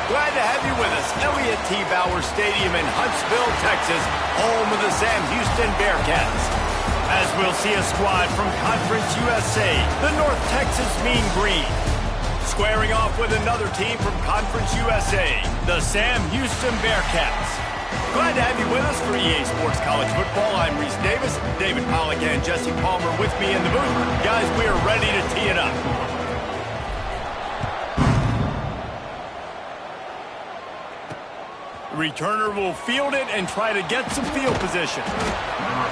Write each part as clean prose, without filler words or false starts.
Glad to have you with us. Elliott T. Bauer Stadium in Huntsville, Texas, home of the Sam Houston Bearcats. As we'll see a squad from Conference USA, the North Texas Mean Green. Squaring off with another team from Conference USA, the Sam Houston Bearcats. Glad to have you with us for EA Sports College Football. I'm Reese Davis, David Pollack and Jesse Palmer with me in the booth. Guys, we are ready to tee it up. Returner will field it and try to get some field position.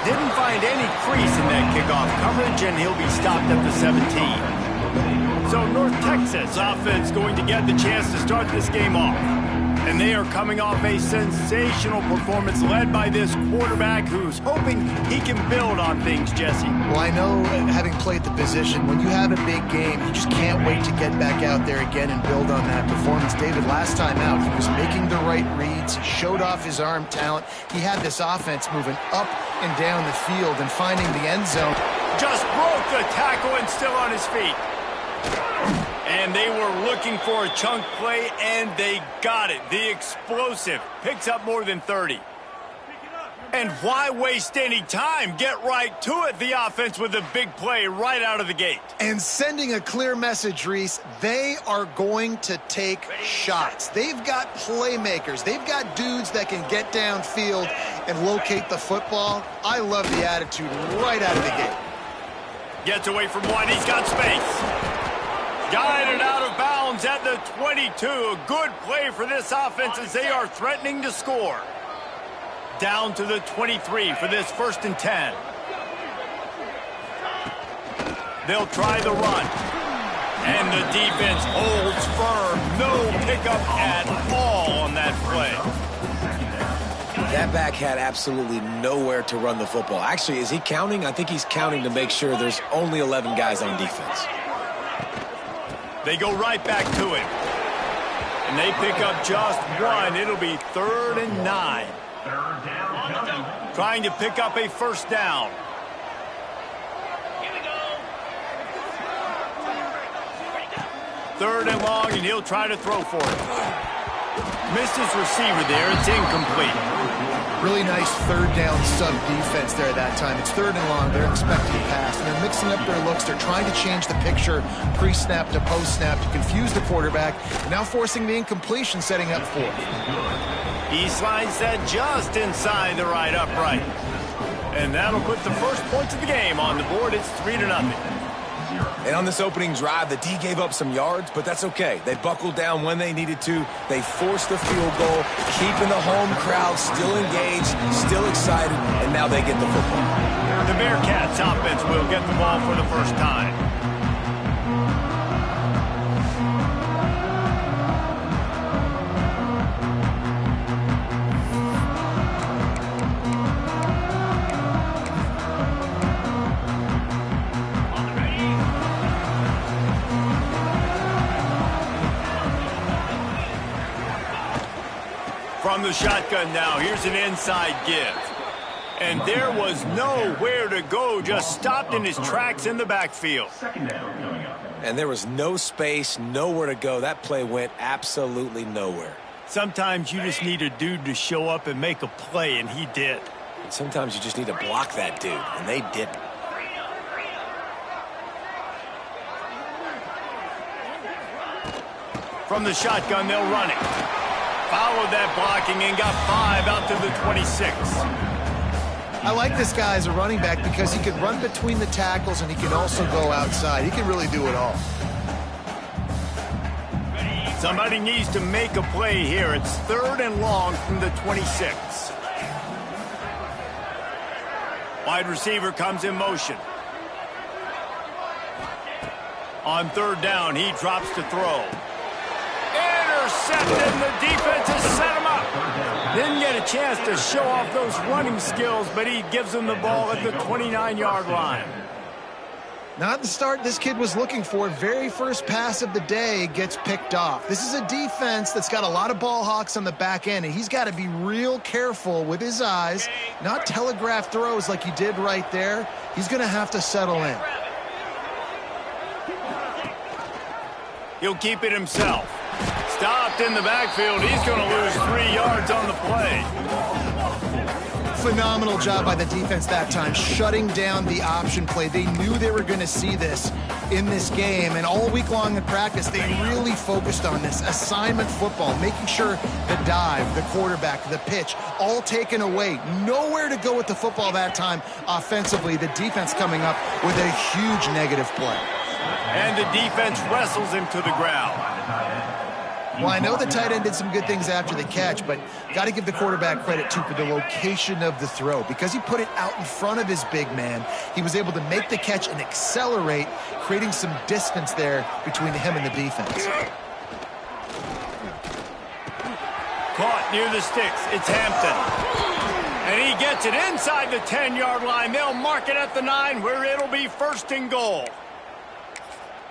Didn't find any crease in that kickoff coverage, and he'll be stopped at the 17. So North Texas offense going to get the chance to start this game off. And they are coming off a sensational performance led by this quarterback who's hoping he can build on things, Jesse. Well, I know, having played the position, when you have a big game, you just can't wait to get back out there again and build on that performance. David, last time out, he was making the right reads. He showed off his arm talent. He had this offense moving up and down the field and finding the end zone. Just broke the tackle and still on his feet. And they were looking for a chunk play, and they got it. The explosive picks up more than 30. And why waste any time? Get right to it, the offense, with a big play right out of the gate. And sending a clear message, Reese, they are going to take shots. They've got playmakers. They've got dudes that can get downfield and locate the football. I love the attitude right out of the gate. Gets away from one. He's got space. Guided out of bounds at the 22. A good play for this offense as they are threatening to score. Down to the 23 for this 1st and 10. They'll try the run. And the defense holds firm. No pickup at all on that play. That back had absolutely nowhere to run the football. Actually, is he counting? I think he's counting to make sure there's only 11 guys on defense. They go right back to him. And they pick up just one. It'll be 3rd and 9. Trying to pick up a 1st down. Here we go. 3rd and long, and he'll try to throw for it. Missed his receiver there. It's incomplete. Really nice 3rd down sub defense there that time. It's 3rd and long. They're expecting to pass, and they're mixing up their looks. They're trying to change the picture pre-snap to post-snap to confuse the quarterback, and now forcing the incompletion, setting up 4th. Eastline set just inside the right upright. And that'll put the first points of the game on the board. It's 3-0. And on this opening drive, the D gave up some yards, but that's okay. They buckled down when they needed to. They forced the field goal, keeping the home crowd still engaged, still excited, and now they get the football. The Bearcats offense will get the ball for the first time. From the shotgun now, here's an inside give. And there was nowhere to go, just stopped in his tracks in the backfield. And there was no space, nowhere to go. That play went absolutely nowhere. Sometimes you just need a dude to show up and make a play, and he did. And sometimes you just need to block that dude, and they didn't. From the shotgun, they'll run it. Followed that blocking and got 5 out to the 26. I like this guy as a running back because he can run between the tackles and he can also go outside. He can really do it all. Somebody needs to make a play here. It's 3rd and long from the 26. Wide receiver comes in motion. On 3rd down, he drops to throw. Intercepted, and the defense has set him up. Didn't get a chance to show off those running skills, but he gives them the ball at the 29-yard line. Not the start this kid was looking for. Very first pass of the day gets picked off. This is a defense that's got a lot of ball hawks on the back end, and he's got to be real careful with his eyes, not telegraph throws like he did right there. He's going to have to settle in. He'll keep it himself. Stopped Trapped in the backfield. He's going to lose 3 yards on the play. Phenomenal job by the defense that time, shutting down the option play. They knew they were going to see this in this game, and all week long in practice, they really focused on this assignment football, making sure the dive, the quarterback, the pitch, all taken away. Nowhere to go with the football that time offensively. The defense coming up with a huge negative play. And the defense wrestles him to the ground. Well, I know the tight end did some good things after the catch, but got to give the quarterback credit, too, for the location of the throw. Because he put it out in front of his big man, he was able to make the catch and accelerate, creating some distance there between him and the defense. Caught near the sticks. It's Hampton. And he gets it inside the 10-yard line. They'll mark it at the 9, where it'll be 1st and goal.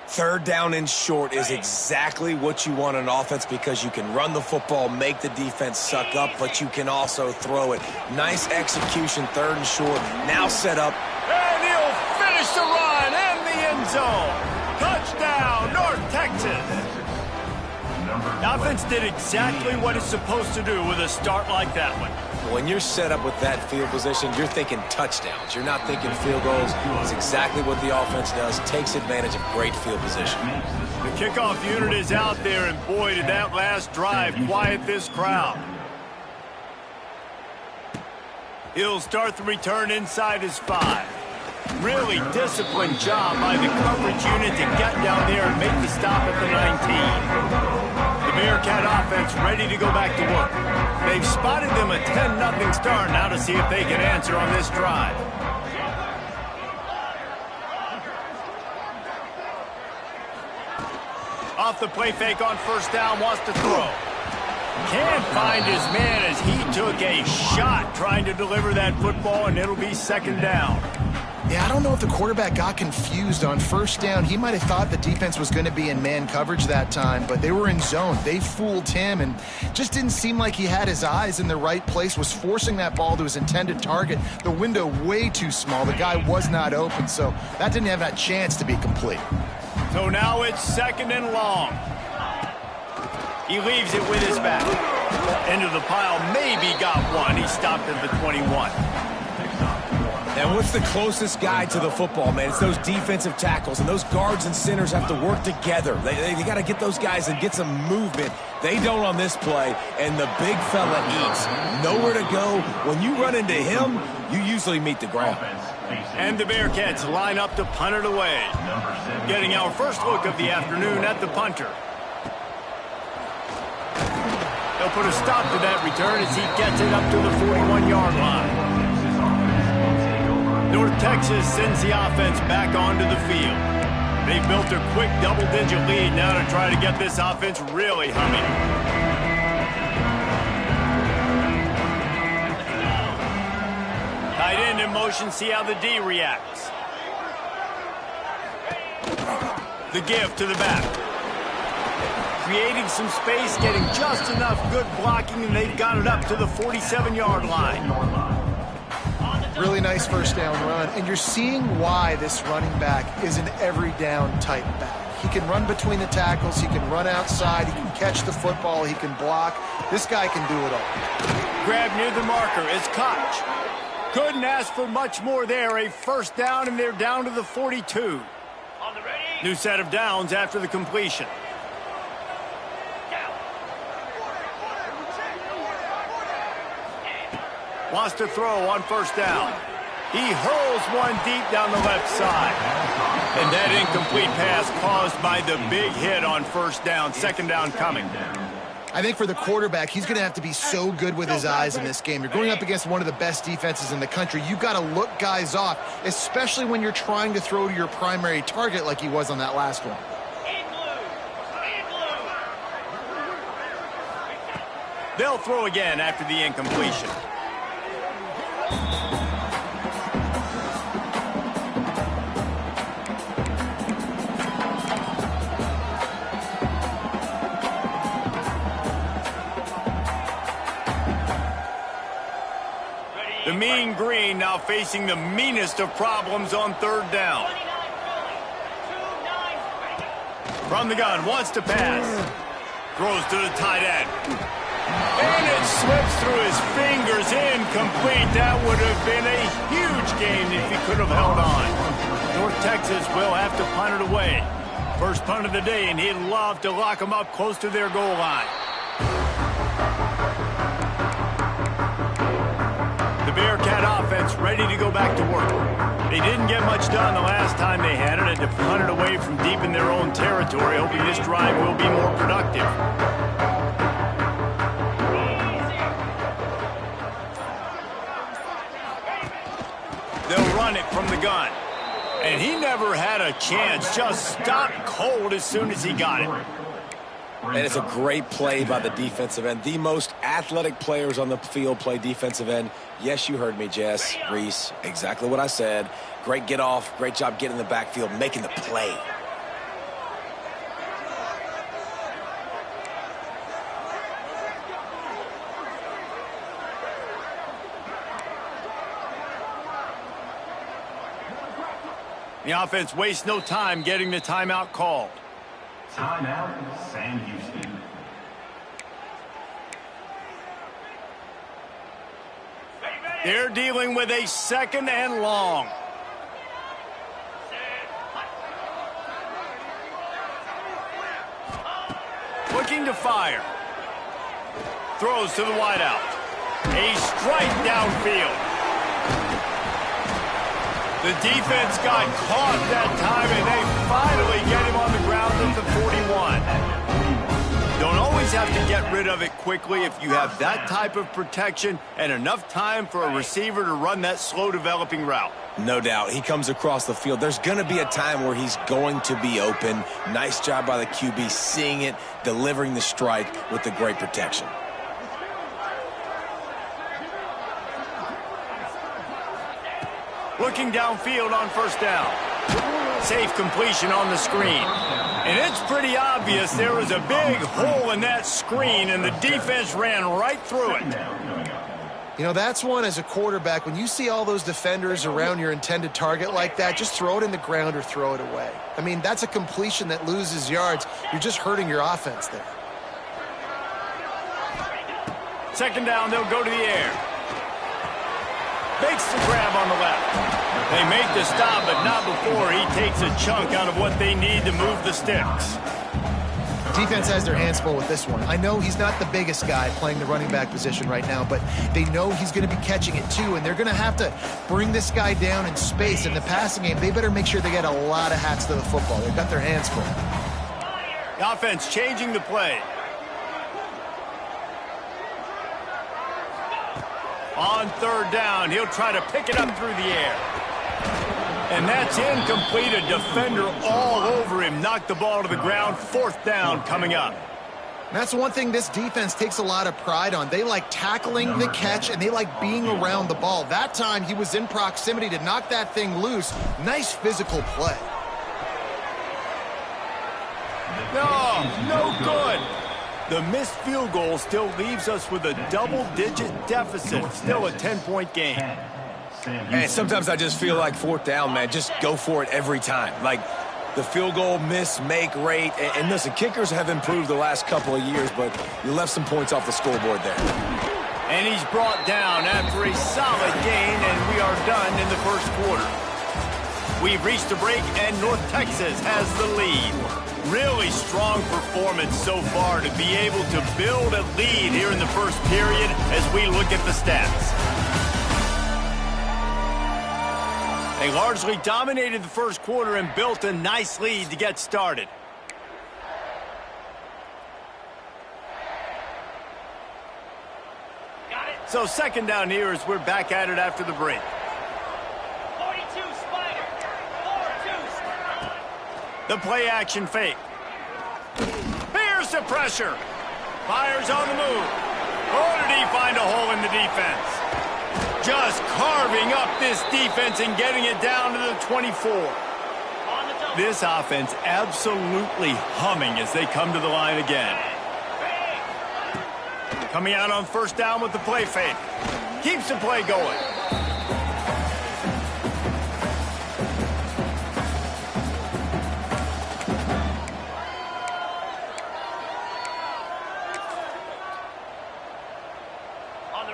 Third down and short is exactly what you want on offense because you can run the football, make the defense suck up, but you can also throw it. Nice execution, 3rd and short. Now set up. And he'll finish the run in the end zone. Touchdown, North Texas. The offense did exactly what it's supposed to do with a start like that one. When you're set up with that field position, you're thinking touchdowns. You're not thinking field goals. It's exactly what the offense does. Takes advantage of great field position. The kickoff unit is out there, and boy, did that last drive quiet this crowd. He'll start the return inside his 5. Really disciplined job by the coverage unit to get down there and make the stop at the 19. The Bearcat offense ready to go back to work. They've spotted them a 10-0 start. Now to see if they can answer on this drive. Off the play fake on 1st down, wants to throw. Can't find his man as he took a shot trying to deliver that football, and it'll be 2nd down. Yeah, I don't know if the quarterback got confused on 1st down. He might have thought the defense was going to be in man coverage that time, but they were in zone. They fooled him and just didn't seem like he had his eyes in the right place, was forcing that ball to his intended target. The window way too small. The guy was not open, so that didn't have that chance to be complete. So now it's 2nd and long. He leaves it with his back. Into the pile, maybe got one. He stopped at the 21. And what's the closest guy to the football, man? It's those defensive tackles, and those guards and centers have to work together. They got to get those guys and get some movement. They don't on this play, and the big fella eats. Nowhere to go. When you run into him, you usually meet the ground. And the Bearcats line up to punt it away. Getting our first look of the afternoon at the punter. They'll put a stop to that return as he gets it up to the 41-yard line. North Texas sends the offense back onto the field. They've built a quick double-digit lead now to try to get this offense really humming. Tight end in motion, see how the D reacts. The give to the back. Creating some space, getting just enough good blocking, and they've got it up to the 47-yard line. Really nice 1st down run, and you're seeing why this running back is an every down type back. He can run between the tackles, he can run outside, he can catch the football, he can block. This guy can do it all. Grab near the marker is Koch. Couldn't ask for much more there. A 1st down, and they're down to the 42. New set of downs after the completion. Wants to throw on 1st down. He hurls one deep down the left side. And that incomplete pass caused by the big hit on 1st down. 2nd down coming. I think for the quarterback, he's going to have to be so good with his eyes in this game. You're going up against one of the best defenses in the country. You've got to look guys off, especially when you're trying to throw to your primary target like he was on that last one. They'll throw again after the incompletion. The mean green now facing the meanest of problems on 3rd down. From the gun, wants to pass. Throws to the tight end. And it slips through his fingers, incomplete. That would have been a huge gain if he could have held on. North Texas will have to punt it away. First punt of the day, and he'd love to lock them up close to their goal line. The Bearcat offense ready to go back to work. They didn't get much done the last time they had it, and to punt it away from deep in their own territory, hoping this drive will be more productive. They'll run it from the gun. And he never had a chance, just stopped cold as soon as he got it. And it's a great play by the defensive end. The most athletic players on the field play defensive end. Yes, you heard me, Jess, Reese, exactly what I said. Great get off, great job getting in the backfield, making the play. The offense wastes no time getting the timeout called. Timeout, Sam Houston. They're dealing with a second and long. Looking to fire. Throws to the wideout. A strike downfield. The defense got caught that time, and they finally get him on the ground at the 41. Don't always have to get rid of it quickly if you have that type of protection and enough time for a receiver to run that slow-developing route. No doubt. He comes across the field. There's going to be a time where he's going to be open. Nice job by the QB seeing it, delivering the strike with the great protection. Looking downfield on first down. Safe completion on the screen. And it's pretty obvious there was a big hole in that screen, and the defense ran right through it. You know, that's one as a quarterback. When you see all those defenders around your intended target like that, just throw it in the ground or throw it away. I mean, that's a completion that loses yards. You're just hurting your offense there. Second down, they'll go to the air. Makes the grab on the left. They make the stop, but not before he takes a chunk out of what they need to move the sticks. Defense has their hands full with this one. I know he's not the biggest guy playing the running back position right now, but they know he's going to be catching it too, and they're going to have to bring this guy down in space. In the passing game, they better make sure they get a lot of hats to the football. They've got their hands full. The offense changing the play. On third down, he'll try to pick it up through the air. And that's incomplete. A defender all over him. Knocked the ball to the ground. Fourth down coming up. That's one thing this defense takes a lot of pride on. They like tackling the catch, and they like being around the ball. That time, he was in proximity to knock that thing loose. Nice physical play. No good. The missed field goal still leaves us with a double-digit deficit. Still a 10-point game. And sometimes I just feel like fourth down, man, just go for it every time. Like the field goal miss-make rate. And listen, kickers have improved the last couple of years, but you left some points off the scoreboard there. And he's brought down after a solid gain, and we are done in the first quarter. We've reached a break, and North Texas has the lead. Really strong performance so far to be able to build a lead here in the first period as we look at the stats. They largely dominated the first quarter and built a nice lead to get started. So second down here as we're back at it after the break. 42 Spider. 4-2. The play action fake. Here's the pressure. Fires on the move. Oh, did he find a hole in the defense? Just carving up this defense and getting it down to the 24. This offense absolutely humming as they come to the line again. Coming out on first down with the play fake. Keeps the play going.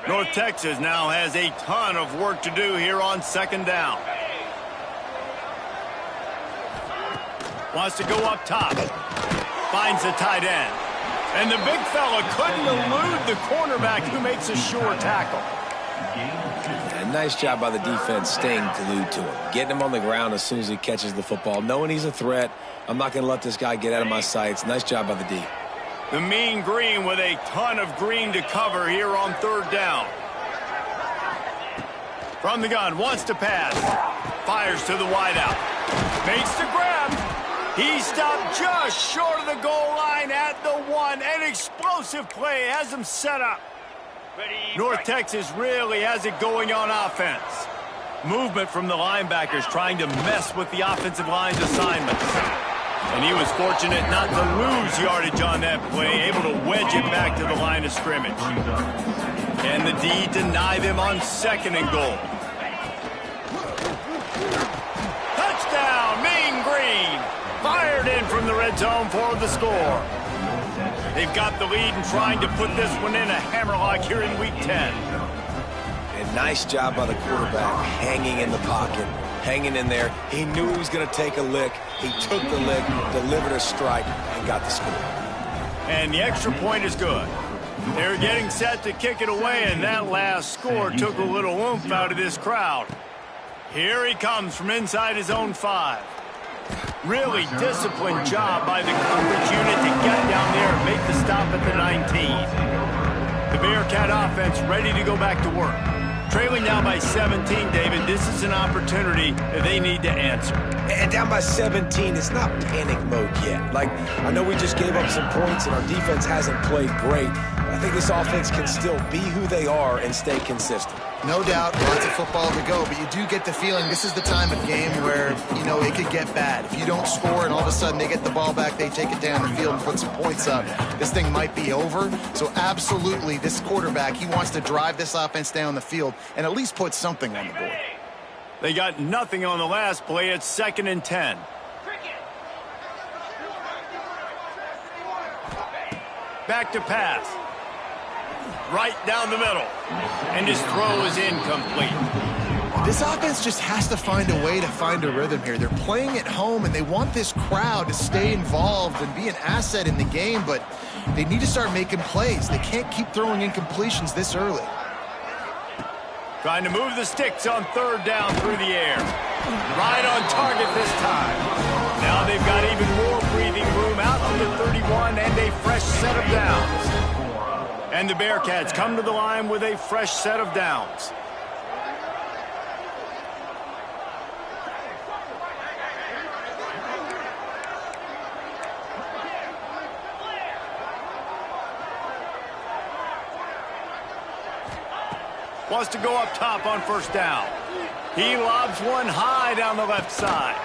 North Texas now has a ton of work to do here on second down. Wants to go up top. Finds the tight end. And the big fella couldn't elude the cornerback who makes a sure tackle. And nice job by the defense staying glued to him. Getting him on the ground as soon as he catches the football. Knowing he's a threat. I'm not going to let this guy get out of my sights. Nice job by the D. The mean green with a ton of green to cover here on third down. From the gun, wants to pass. Fires to the wideout. Makes the grab. He stopped just short of the goal line at the 1. An explosive play has him set up. North Texas really has it going on offense. Movement from the linebackers trying to mess with the offensive line's assignments. And he was fortunate not to lose yardage on that play, able to wedge it back to the line of scrimmage. Can the D deny them on second and goal? Touchdown, Mean Green! Fired in from the red zone for the score. They've got the lead and trying to put this one in a hammerlock here in Week 10. And nice job by the quarterback hanging in the pocket, hanging in there. He knew he was going to take a lick. He took the lick, delivered a strike, and got the score. And the extra point is good. They're getting set to kick it away, and that last score took a little oomph out of this crowd. Here he comes from inside his own 5. Really disciplined job by the coverage unit to get down there and make the stop at the 19. The Bearcat offense ready to go back to work. Trailing now by 17, David, this is an opportunity that they need to answer. And down by 17, it's not panic mode yet. Like, I know we just gave up some points and our defense hasn't played great. I think this offense can still be who they are and stay consistent. No doubt, lots of football to go, but you do get the feeling this is the time of game where, you know, it could get bad. If you don't score and all of a sudden they get the ball back, they take it down the field and put some points up, this thing might be over. So absolutely, this quarterback, he wants to drive this offense down the field and at least put something on the board. They got nothing on the last play. It's 2nd and 10. Back to pass. Right down the middle. And his throw is incomplete. This offense just has to find a way to find a rhythm here. They're playing at home, and they want this crowd to stay involved and be an asset in the game, but they need to start making plays. They can't keep throwing incompletions this early. Trying to move the sticks on third down through the air. Right on target this time. Now they've got even more breathing room out to the 31 and a fresh set of downs. And the Bearcats come to the line with a fresh set of downs. Wants to go up top on first down. He lobs one high down the left side.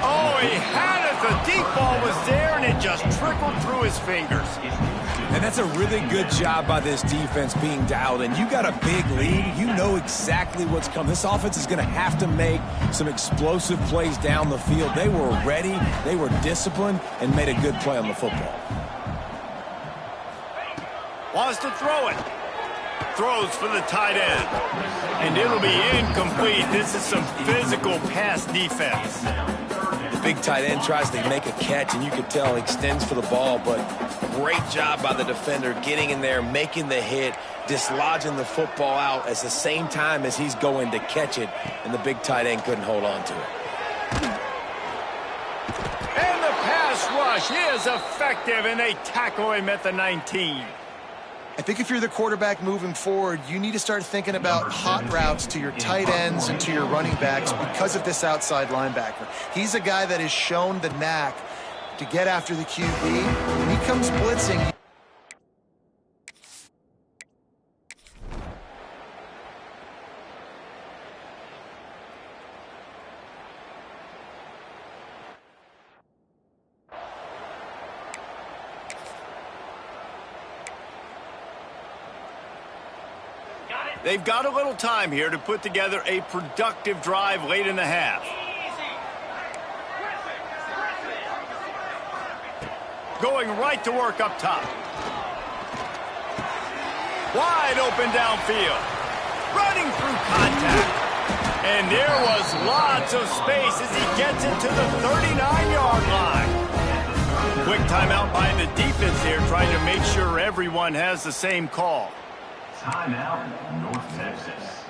Oh, he had it. The deep ball was there, and it just trickled through his fingers. And that's a really good job by this defense being dialed in. You got a big lead. You know exactly what's coming. This offense is going to have to make some explosive plays down the field. They were ready, they were disciplined, and made a good play on the football. Wants to throw it. Throws for the tight end. And it'll be incomplete. This is some physical pass defense. The big tight end tries to make a catch, and you can tell he extends for the ball, but great job by the defender getting in there, making the hit, dislodging the football out at the same time as he's going to catch it, and the big tight end couldn't hold on to it. And the pass rush is effective, and they tackle him at the 19. I think if you're the quarterback moving forward, you need to start thinking about hot routes to your tight ends and to your running backs because of this outside linebacker. He's a guy that has shown the knack to get after the QB. When he comes blitzing, they've got a little time here to put together a productive drive late in the half. Going right to work up top. Wide open downfield. Running through contact. And there was lots of space as he gets it to the 39-yard line. Quick timeout by the defense here, trying to make sure everyone has the same call. Timeout, North Texas.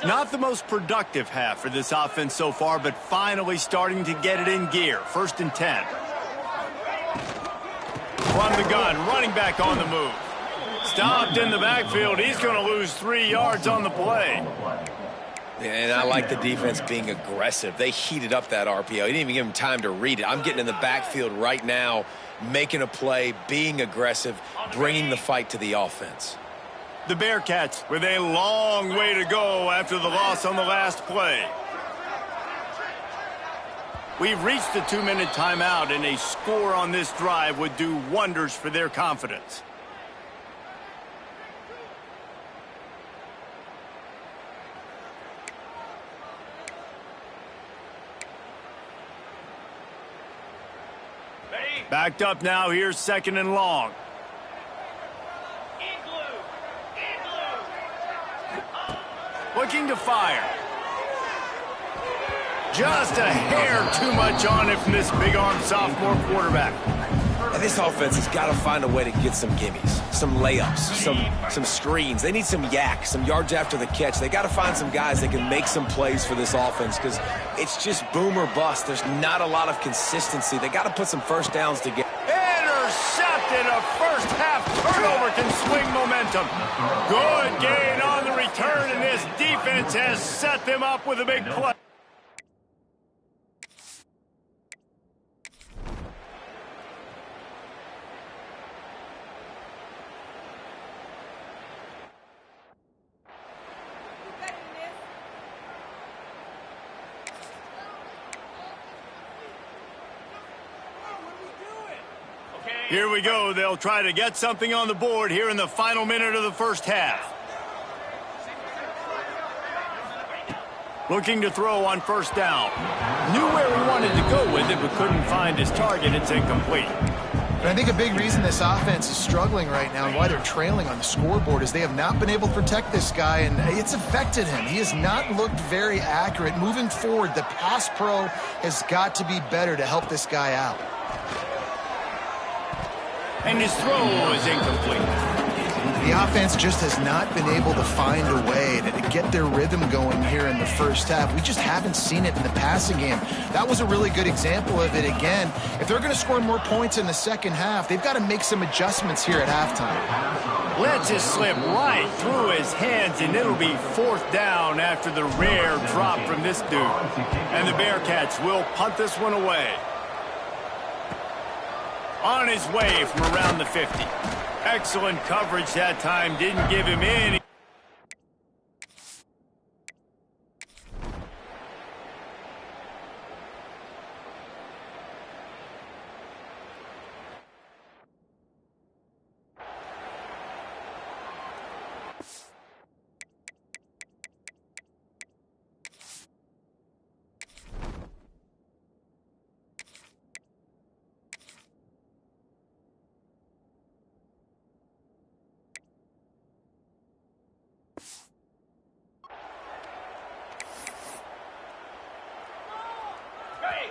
Not the most productive half for this offense so far, but finally starting to get it in gear. 1st and 10. From the gun, running back on the move. Stopped in the backfield. He's going to lose 3 yards on the play. And I like the defense being aggressive. They heated up that RPO. He didn't even give him time to read it. I'm getting in the backfield right now, making a play, being aggressive, bringing the fight to the offense. The Bearcats with a long way to go after the loss on the last play. We've reached the 2-minute timeout, and a score on this drive would do wonders for their confidence. Backed up now. Here's 2nd and long. Looking to fire. Just a hair too much on it from this big-armed sophomore quarterback. And this offense has got to find a way to get some gimmies, some layups, some screens. They need some yak, some yards after the catch. They got to find some guys that can make some plays for this offense because it's just boom or bust. There's not a lot of consistency. They got to put some first downs together. Intercepted. A first-half turnover can swing momentum. Good gain on the return, and this defense has set them up with a big play. Here we go. They'll try to get something on the board here in the final minute of the first half. Looking to throw on 1st down. Knew where he wanted to go with it, but couldn't find his target. It's incomplete. And I think a big reason this offense is struggling right now and why they're trailing on the scoreboard is they have not been able to protect this guy, and it's affected him. He has not looked very accurate. Moving forward, the pass pro has got to be better to help this guy out. And his throw is incomplete. The offense just has not been able to find a way to get their rhythm going here in the first half. We just haven't seen it in the passing game. That was a really good example of it again. If they're going to score more points in the second half, they've got to make some adjustments here at halftime. Lets it slip right through his hands, and it'll be 4th down after the rare drop from this dude. And the Bearcats will punt this one away. On his way from around the 50. Excellent coverage that time. Didn't give him any.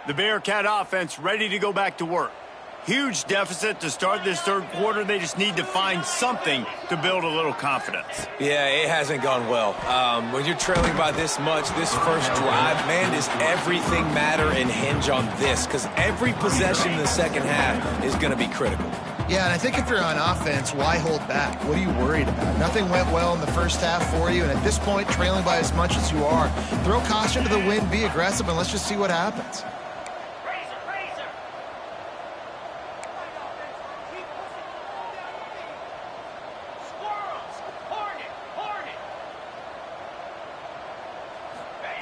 The Bearcat offense ready to go back to work. Huge deficit to start this third quarter. They just need to find something to build a little confidence. Yeah, it hasn't gone well. When you're trailing by this much, this first drive, man, does everything matter and hinge on this? Because every possession in the second half is going to be critical. Yeah, and I think if you're on offense, why hold back? What are you worried about? Nothing went well in the first half for you, and at this point, trailing by as much as you are, throw caution to the wind, be aggressive, and let's just see what happens.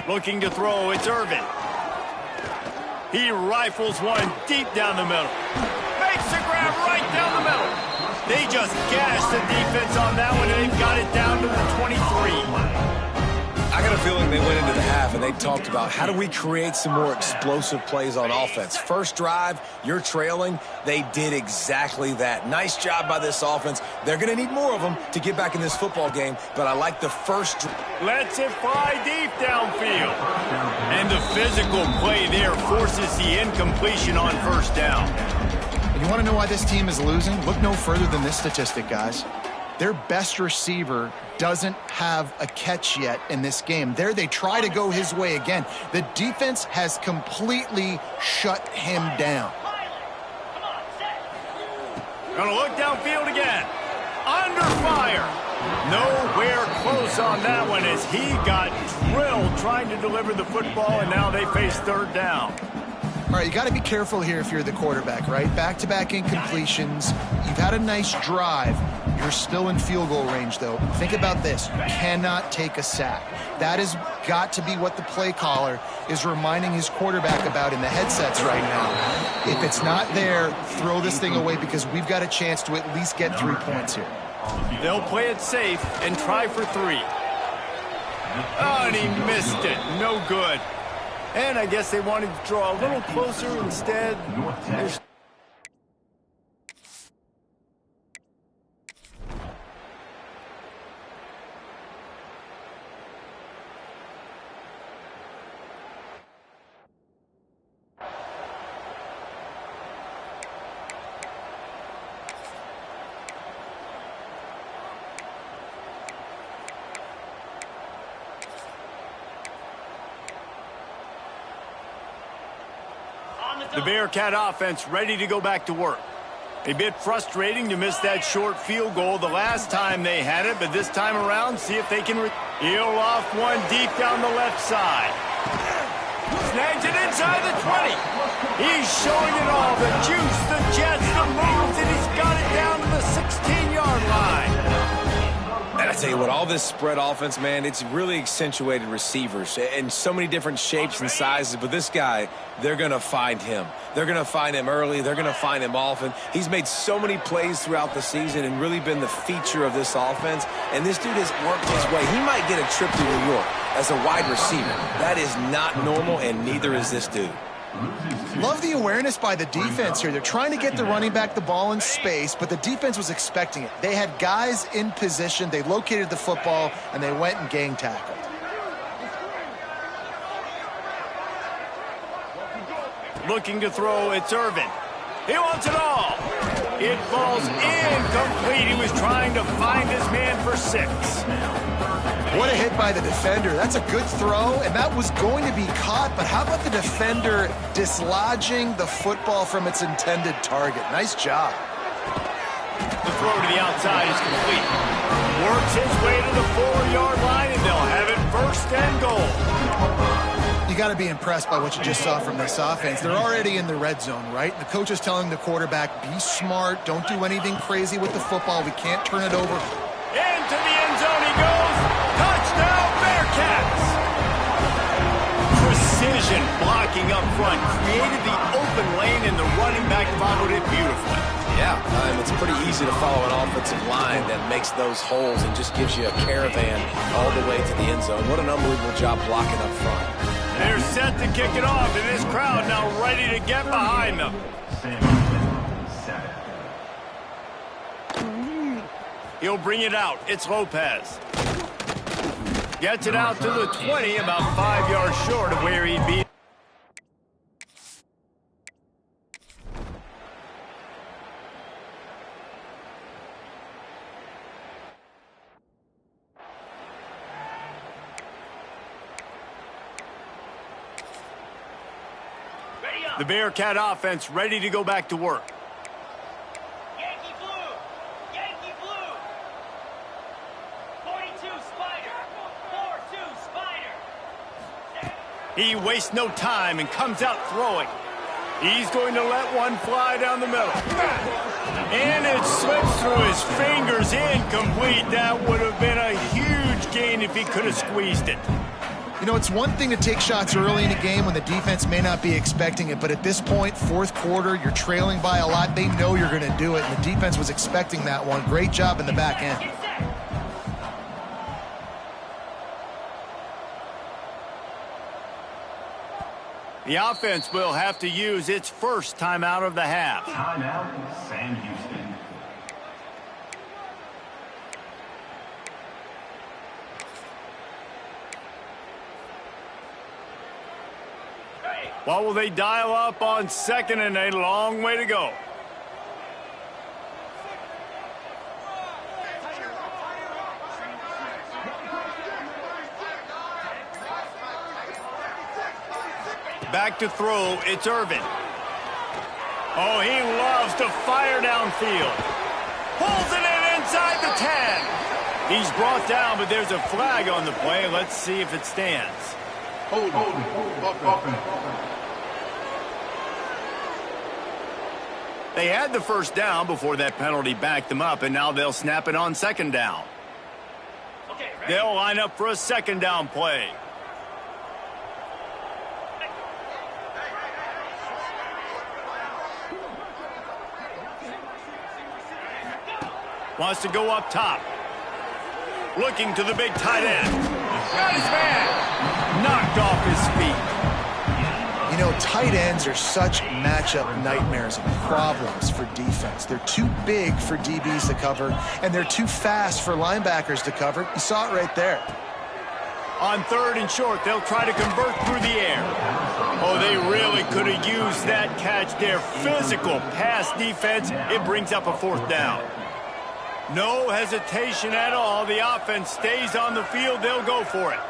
Looking to throw, it's Irvin. He rifles one deep down the middle. Makes a grab right down the middle. They just gashed the defense on that one, and they've got it down to the 23. I got a feeling they went into the half and they talked about how do we create some more explosive plays on offense. First drive, you're trailing. They did exactly that. Nice job by this offense. They're going to need more of them to get back in this football game, but I like the first. Lets it fly deep downfield. And the physical play there forces the incompletion on first down. You want to know why this team is losing? Look no further than this statistic, guys. Their best receiver doesn't have a catch yet in this game. There they try to go his way again. The defense has completely shut him down. Gonna look downfield again. Under fire. Nowhere close on that one as he got drilled trying to deliver the football, and now they face third down. All right, you got to be careful here if you're the quarterback, right? Back-to-back incompletions. You've had a nice drive. You're still in field goal range, though. Think about this. You cannot take a sack. That has got to be what the play caller is reminding his quarterback about in the headsets right now. If it's not there, throw this thing away because we've got a chance to at least get 3 points here. They'll play it safe and try for 3. Oh, and he missed it. No good. And I guess they wanted to draw a little closer instead. The Bearcat offense ready to go back to work. A bit frustrating to miss that short field goal the last time they had it, but this time around, see if they can heel off one deep down the left side. Snags it inside the 20. He's showing it all, the juice, the jets, the moves, and he's got it down to the 16-yard line. And I tell you what, all this spread offense, man, it's really accentuated receivers in so many different shapes and sizes. But this guy, they're going to find him. They're going to find him early. They're going to find him often. He's made so many plays throughout the season and really been the feature of this offense. And this dude has worked his way. He might get a trip to New York as a wide receiver. That is not normal, and neither is this dude. Love the awareness by the defense here. They're trying to get the running back the ball in space, but the defense was expecting it. They had guys in position. They located the football, and they went and gang tackled. Looking to throw, it's Irvin. He wants it all. It falls incomplete. He was trying to find his man for 6. What a hit by the defender. That's a good throw, and that was going to be caught, but how about the defender dislodging the football from its intended target? Nice job. The throw to the outside is complete. Works his way to the 4-yard line, and they'll have it first and goal. You got to be impressed by what you just saw from this offense. They're already in the red zone, right? The coach is telling the quarterback, be smart, don't do anything crazy with the football. We can't turn it over. Into the end zone he goes. Touchdown, Bearcats! Precision blocking up front created the open lane, and the running back followed it beautifully. Yeah, it's pretty easy to follow an offensive line that makes those holes and just gives you a caravan all the way to the end zone. What an unbelievable job blocking up front. They're set to kick it off, and this crowd now ready to get behind them. He'll bring it out. It's Lopez. Gets it out to the 20, about 5 yards short of where he'd be. The Bearcat offense ready to go back to work. Yankee blue! Yankee blue! 42 Spider! 4-2 Spider! He wastes no time and comes out throwing. He's going to let one fly down the middle. And it slips through his fingers, incomplete. That would have been a huge gain if he could have squeezed it. You know, it's one thing to take shots early in a game when the defense may not be expecting it, but at this point, fourth quarter, you're trailing by a lot. They know you're going to do it, and the defense was expecting that one. Great job in the back end. The offense will have to use its first timeout of the half. Timeout, Sam Houston. What will they dial up on second and a long way to go? Back to throw, it's Irvin. Oh, he loves to fire downfield. Pulls it in inside the 10. He's brought down, but there's a flag on the play. Let's see if it stands. They had the first down before that penalty backed them up, and now they'll snap it on second down. They'll line up for a second down play. Wants to go up top. Looking to the big tight end. Got his man. Knocked off his feet. You know, tight ends are such matchup nightmares and problems for defense. They're too big for DBs to cover, and they're too fast for linebackers to cover. You saw it right there. On third and short, they'll try to convert through the air. Oh, they really could have used that catch. Their physical pass defense, it brings up a fourth down. No hesitation at all. The offense stays on the field. They'll go for it.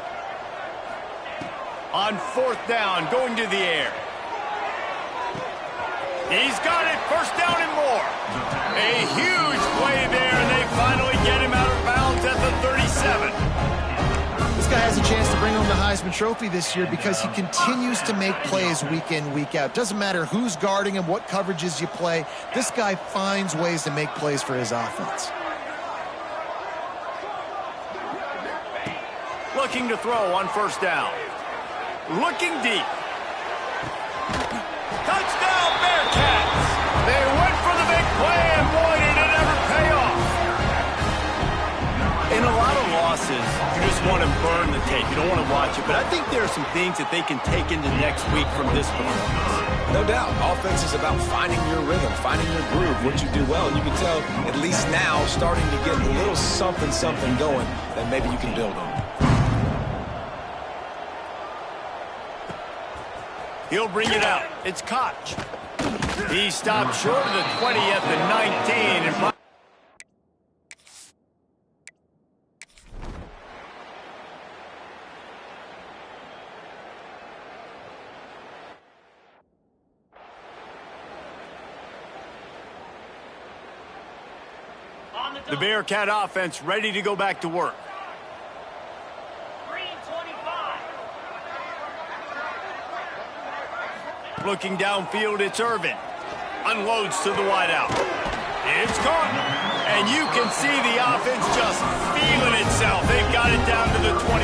On fourth down, going to the air. He's got it. First down and more. A huge play there, and they finally get him out of bounds at the 37. This guy has a chance to bring home the Heisman Trophy this year because he continues to make plays week in, week out. Doesn't matter who's guarding him, what coverages you play. This guy finds ways to make plays for his offense. Looking to throw on first down. Looking deep. Touchdown, Bearcats! They went for the big play, and boy, did it ever pay off. In a lot of losses, you just want to burn the tape. You don't want to watch it. But I think there are some things that they can take into next week from this performance. No doubt. Offense is about finding your rhythm, finding your groove, what you do well. And you can tell, at least now, starting to get a little something going that maybe you can build on. He'll bring it out. It's Koch. He stopped short of the 20 at the 19. And the Bearcat offense ready to go back to work. Looking downfield, it's Irvin. Unloads to the wideout. It's caught. And you can see the offense just feeling itself. They've got it down to the 21.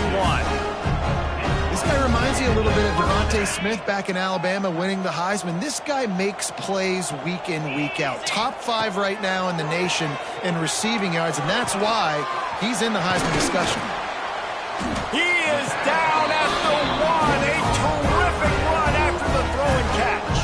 This guy reminds you a little bit of Devontae Smith back in Alabama winning the Heisman. This guy makes plays week in, week out. Top 5 right now in the nation in receiving yards, and that's why he's in the Heisman discussion. He is down at the 1. A terrific run after the throw and catch.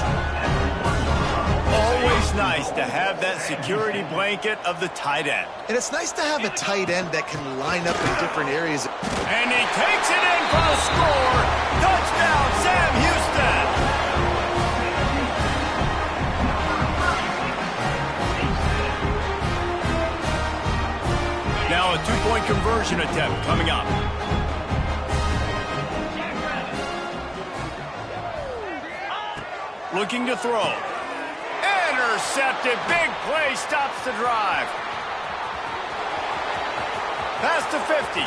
Always nice to have that security blanket of the tight end. And it's nice to have a tight end that can line up in different areas. And he takes it in for a score. Touchdown, Sam Houston. Now a two-point conversion attempt coming up. Looking to throw. Intercepted. Big play stops the drive. Past the 50.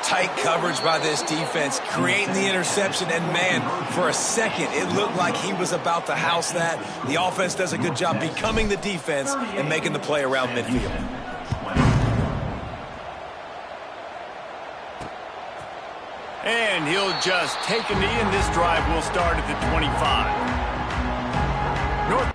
Tight coverage by this defense, creating the interception, and man, for a second, it looked like he was about to house that. The offense does a good job becoming the defense and making the play around midfield. And he'll just take a knee, and this drive will start at the 25. North.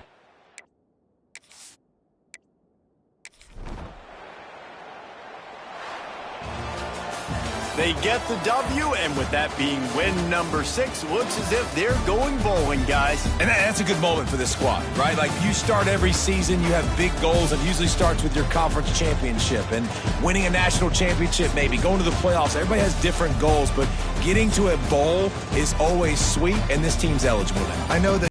They get the W, and with that being win number 6, looks as if they're going bowling, guys. And that's a good moment for this squad, right? Like, you start every season, you have big goals. It usually starts with your conference championship and winning a national championship, maybe going to the playoffs. Everybody has different goals, but getting to a bowl is always sweet, and this team's eligible now. I know that